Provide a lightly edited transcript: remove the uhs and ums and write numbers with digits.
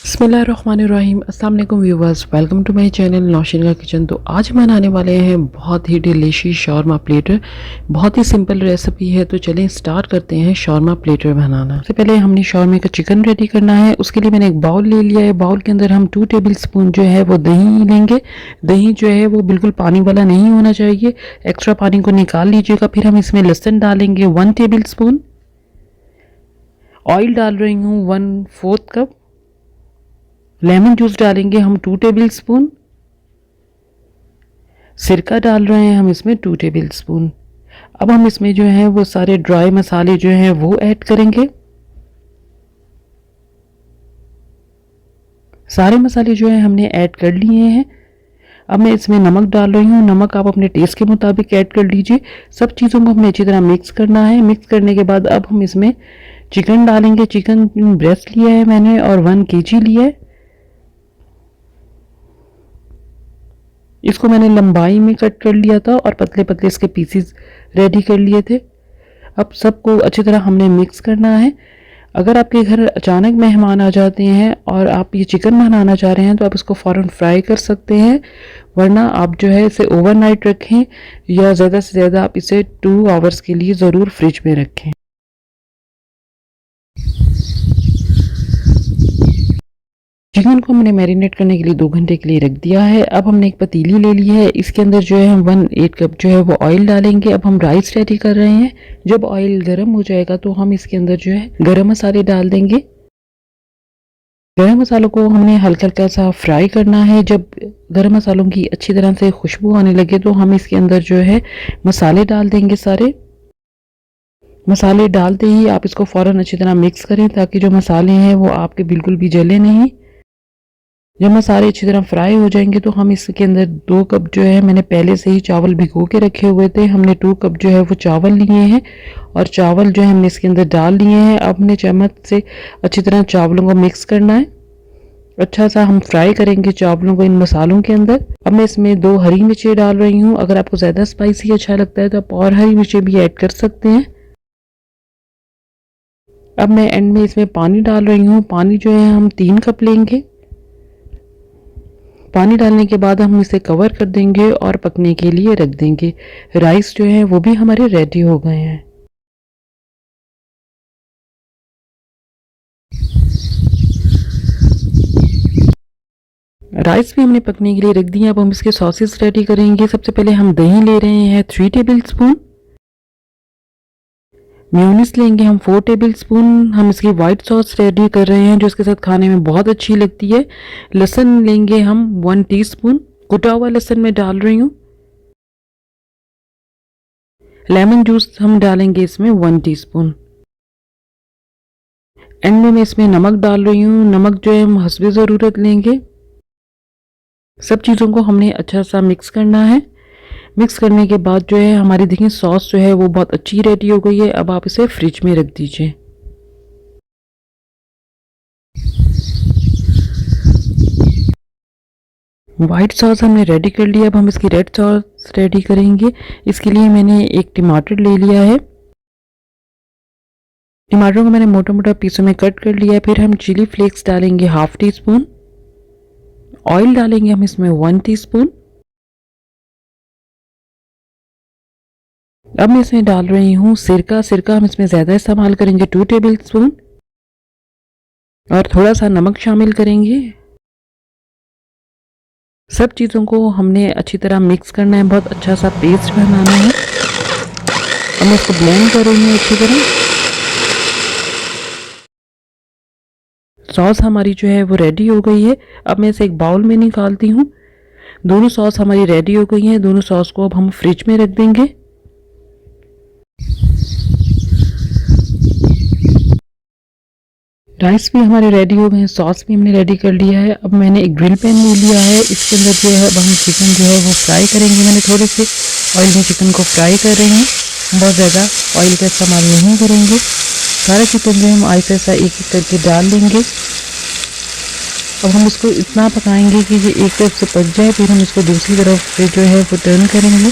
बिस्मिल्लाहिर्रहमानिर्रहीम। अस्सलाम वालेकुम viewers, welcome to my channel Naushin का किचन। तो आज हम बनाने वाले हैं बहुत ही डिलीशियस शॉर्मा प्लेटर। बहुत ही सिंपल रेसिपी है, तो चलें स्टार्ट करते हैं शॉर्मा प्लेटर बनाना। सबसे पहले हमने शॉर्मे का चिकन रेडी करना है। उसके लिए मैंने एक बाउल ले लिया है। बाउल के अंदर हम 2 टेबल स्पून जो है वो दही लेंगे। दही जो है वो बिल्कुल पानी वाला नहीं होना चाहिए, एक्स्ट्रा पानी को निकाल लीजिएगा। फिर हम इसमें लहसुन डालेंगे 1 टेबल स्पून। ऑयल डाल रही हूँ 1/4 कप। लेमन जूस डालेंगे हम 2 टेबल स्पून। सिरका डाल रहे हैं हम इसमें 2 टेबल स्पून। अब हम इसमें जो है वो सारे ड्राई मसाले जो हैं वो ऐड करेंगे। सारे मसाले जो हैं हमने ऐड कर लिए हैं। अब मैं इसमें नमक डाल रही हूँ। नमक आप अपने टेस्ट के मुताबिक ऐड कर लीजिए। सब चीज़ों को हमें अच्छी तरह मिक्स करना है। मिक्स करने के बाद अब हम इसमें चिकन डालेंगे। चिकन ब्रेस्ट लिया है मैंने और 1 kg लिया है। इसको मैंने लंबाई में कट कर लिया था और पतले पतले इसके पीसेस रेडी कर लिए थे। अब सबको अच्छी तरह हमने मिक्स करना है। अगर आपके घर अचानक मेहमान आ जाते हैं और आप ये चिकन बनाना चाह रहे हैं तो आप इसको फ़ौरन फ्राई कर सकते हैं, वरना आप जो है इसे ओवरनाइट रखें या ज़्यादा से ज़्यादा आप इसे 2 आवर्स के लिए ज़रूर फ्रिज में रखें। चिकन को हमने मैरिनेट करने के लिए 2 घंटे के लिए रख दिया है। अब हमने एक पतीली ले ली है। इसके अंदर जो है हम 1/8 कप जो है वो ऑयल डालेंगे। अब हम राइस रेडी कर रहे हैं। जब ऑयल गर्म हो जाएगा तो हम इसके अंदर जो है गरम मसाले डाल देंगे। गरम मसालों को हमने हल्का हल्का सा फ्राई करना है। जब गरम मसालों की अच्छी तरह से खुशबू आने लगे तो हम इसके अंदर जो है मसाले डाल देंगे सारे। मसाले डालते ही आप इसको फ़ौरन अच्छी तरह मिक्स करें ताकि जो मसाले हैं वो आपके बिल्कुल भी जले नहीं। जब मसाले अच्छी तरह फ्राई हो जाएंगे तो हम इसके अंदर 2 कप जो है मैंने पहले से ही चावल भिगो के रखे हुए थे। हमने 2 कप जो है वो चावल लिए हैं और चावल जो है हमने इसके अंदर डाल लिए हैं। अब हमने चम्मच से अच्छी तरह चावलों को मिक्स करना है। अच्छा सा हम फ्राई करेंगे चावलों को इन मसालों के अंदर। अब मैं इसमें 2 हरी मिर्चें डाल रही हूँ। अगर आपको ज़्यादा स्पाइसी अच्छा लगता है तो आप और हरी मिर्चें भी ऐड कर सकते हैं। अब मैं एंड में इसमें पानी डाल रही हूँ। पानी जो है हम 3 कप लेंगे। पानी डालने के बाद हम इसे कवर कर देंगे और पकने के लिए रख देंगे। राइस जो है वो भी हमारे रेडी हो गए हैं। राइस भी हमने पकने के लिए रख दिए। अब हम इसके सॉसेस रेडी करेंगे। सबसे पहले हम दही ले रहे हैं 3 टेबल स्पून। मेयोनीज लेंगे हम 4 टेबल स्पून। हम इसकी वाइट सॉस रेडी कर रहे हैं जो इसके साथ खाने में बहुत अच्छी लगती है। लहसुन लेंगे हम 1 टीस्पून। कुटा हुआ लहसुन मैं डाल रही हूँ। लेमन जूस हम डालेंगे इसमें 1 टीस्पून। एंड में मैं इसमें नमक डाल रही हूँ। नमक जो है हम हस्बे ज़रूरत लेंगे। सब चीज़ों को हमने अच्छा सा मिक्स करना है। मिक्स करने के बाद जो है हमारी देखिए सॉस जो है वो बहुत अच्छी रेडी हो गई है। अब आप इसे फ्रिज में रख दीजिए। वाइट सॉस हमने रेडी कर लिया। अब हम इसकी रेड सॉस रेडी करेंगे। इसके लिए मैंने एक टमाटर ले लिया है। टमाटरों को मैंने मोटा मोटा पीसों में कट कर लिया है। फिर हम चिली फ्लेक्स डालेंगे 1/2 टीस्पून। ऑयल डालेंगे हम इसमें 1 टीस्पून। अब मैं इसमें डाल रही हूँ सिरका। सिरका हम इसमें ज़्यादा इस्तेमाल करेंगे 2 टेबल स्पून। और थोड़ा सा नमक शामिल करेंगे। सब चीज़ों को हमने अच्छी तरह मिक्स करना है। बहुत अच्छा सा पेस्ट बनाना है। अब मैं इसको ब्लेंड कर रही हूँ अच्छी तरह। सॉस हमारी जो है वो रेडी हो गई है। अब मैं इसे एक बाउल में निकालती हूँ। दोनों सॉस हमारी रेडी हो गई हैं। दोनों सॉस को अब हम फ्रिज में रख देंगे। राइस भी हमारे रेडी हो गए हैं। सॉस भी हमने रेडी कर लिया है। अब मैंने एक ग्रिल पैन ले लिया है। इसके अंदर जो है अब हम चिकन जो है वो फ्राई करेंगे। मैंने थोड़े से ऑयल में चिकन को फ्राई कर रहे हैं। बहुत ज़्यादा ऑयल का इस्तेमाल नहीं करेंगे। सारा चिकन जो है हम आहिस्ता आहिस्ता एक एक करके डाल देंगे। अब हम इसको इतना पकाएंगे कि ये एक तरफ से पक जाए। फिर हम इसको दूसरी तरफ से जो है वो टर्न करेंगे।